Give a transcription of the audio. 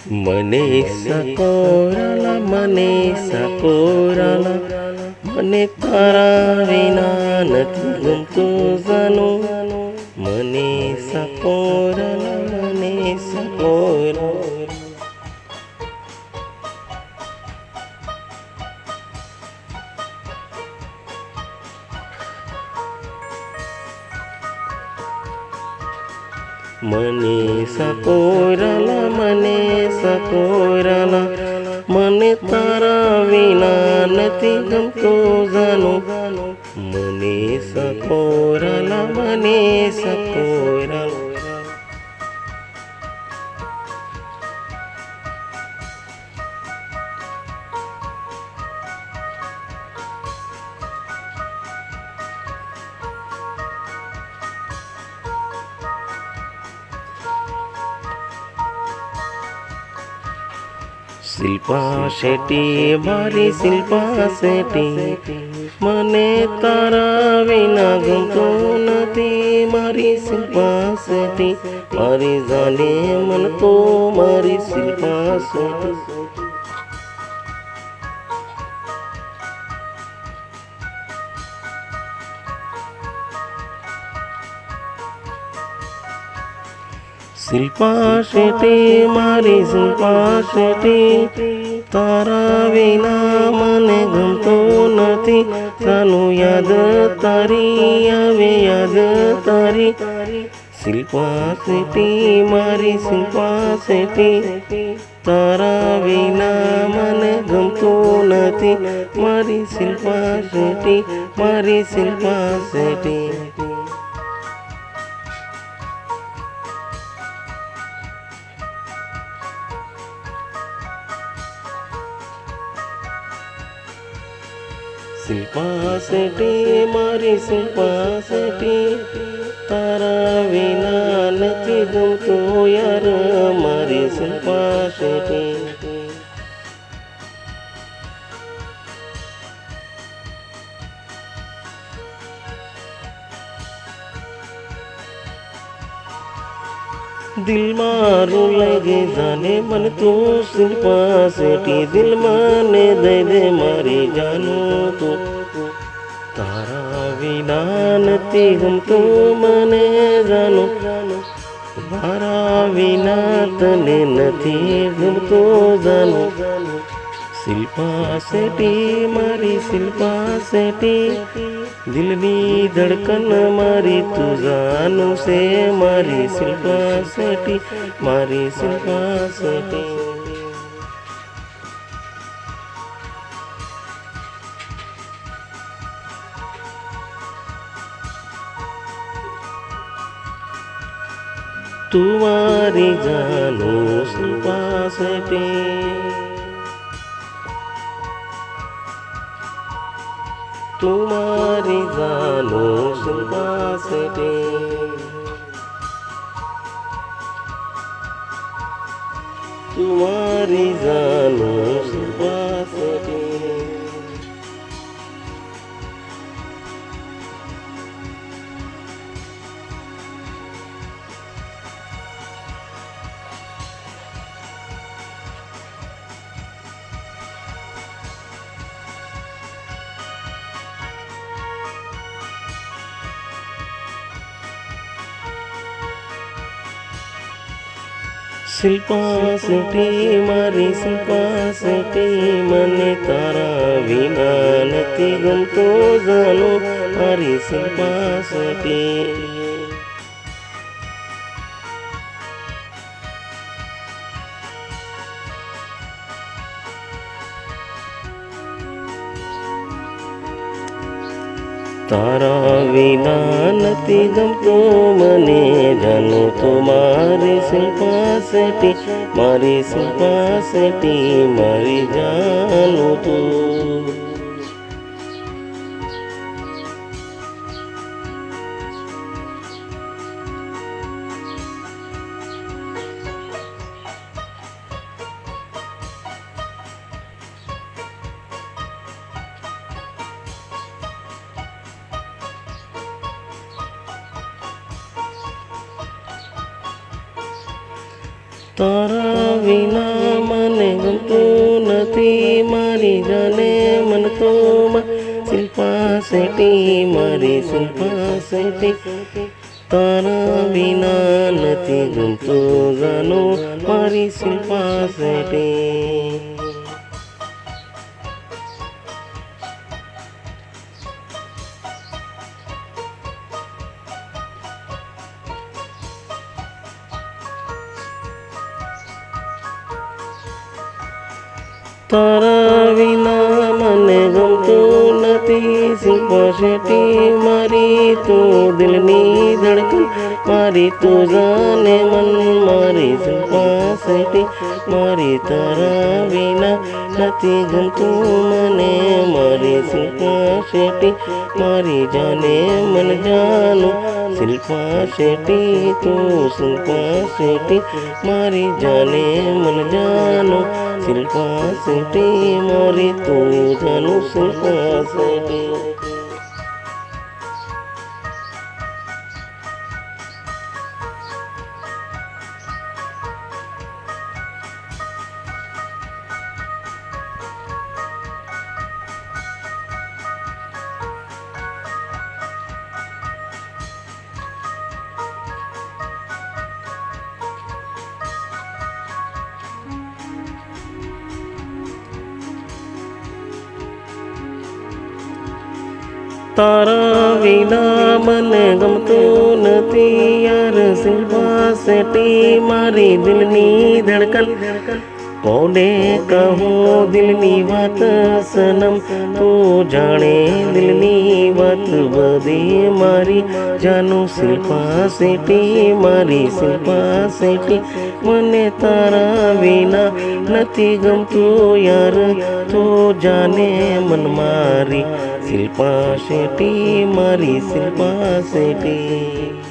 મને સકોરાલા મને સકોરાલા મને તારા વિના નથી ગમતું જાનું મને સકોરાલા મને સકોરાલા મને સકોરાલા મને તારા વિના નથી ગમતું જાનું મને સકોરાલા મને સકોરાલા શિલ્પા શેટ્ટી મારી શિલ્પા શેટ્ટી મને તારા વિના ગમતું નથી મારી શિલ્પા શેટ્ટી મારી જાને મન તો મારી શિલ્પા શેટ્ટી શિલ્પા શેટ્ટી મારી શિલ્પા શેટ્ટી તારા વિના મને ગમતું નથી સાનું યાદ તારી આવે યાદ તારી શિલ્પા શેટ્ટી મારી શિલ્પા શેટ્ટી તારા વિના મને ગમતું નથી મારી શિલ્પા શેટ્ટી મારી શિલ્પા શેટ્ટી શિલ્પા શેટ્ટી મારી શિલ્પા શેટ્ટી તારા વિના નથી ગમતું યાર મારી શિલ્પા શેટ્ટી દિલ મારું લાગે જાને મન તો શિલ્પા શેટ્ટી દિલ મને દઈ દે મારી જાનું તો તારા વિના નથી ગમતું મને જાનું મારા વિના તને નથી ગમતું જાનું શિલ્પા શેટ્ટી મારી શિલ્પા શેટ્ટી દિલની ધડકન મારી તું જાનું છે મારી શિલ્પા શેટ્ટી મારી શિલ્પા શેટ્ટી તું મારી જાનું શિલ્પા શેટ્ટી तुम्हारी जानो शिल्पा शेट्टी तुम्हारी जानो शिल्पा शेट्टी શિલ્પા શેટ્ટી મારી શિલ્પા શેટ્ટી મને તારા વિના નથી ગમતું જાનું મારી શિલ્પા શેટ્ટી તારા વિના નથી ગમતું મને જાનું તો મારી શિલ્પા શેટ્ટી મારી શિલ્પા શેટ્ટી મારી જાનું તું તારા વિના મને ગમતું નથી મારી જાને મન તો શિલ્પા શેટ્ટી મારી શિલ્પા શેટ્ટી તારા વિના નથી ગમતું જાનો મારી શિલ્પા શેટ્ટી તારા વિના મને ગમતું નથી શિલ્પા શેટ્ટી મારી તું દિલની ધડકન મારી તું જાને મન મારી શિલ્પા શેટ્ટી મારી તારા વિના નથી ગમતું મને મારી શિલ્પા શેટ્ટી મારી જાને મન જાનું શિલ્પા શેટ્ટી તું શિલ્પા શેટ્ટી મારી જાને મન જાનું શિલ્પા શેટ્ટી મારી તું જાનું શિલ્પા શેટ્ટી તારા વિના મને ગમતું નથી યાર શિલ્પા શેટ્ટી મારી દિલની ધડકન કોને કહું દિલની વાત સનમ તું જાણે દિલની વાત બધી મારી જાનું શિલ્પા શેટ્ટી મારી શિલ્પા શેટ્ટી મને તારા વિના નથી ગમતું યાર તો જાને મન મારી શિલ્પા શેટ્ટી મારી શિલ્પા શેટ્ટી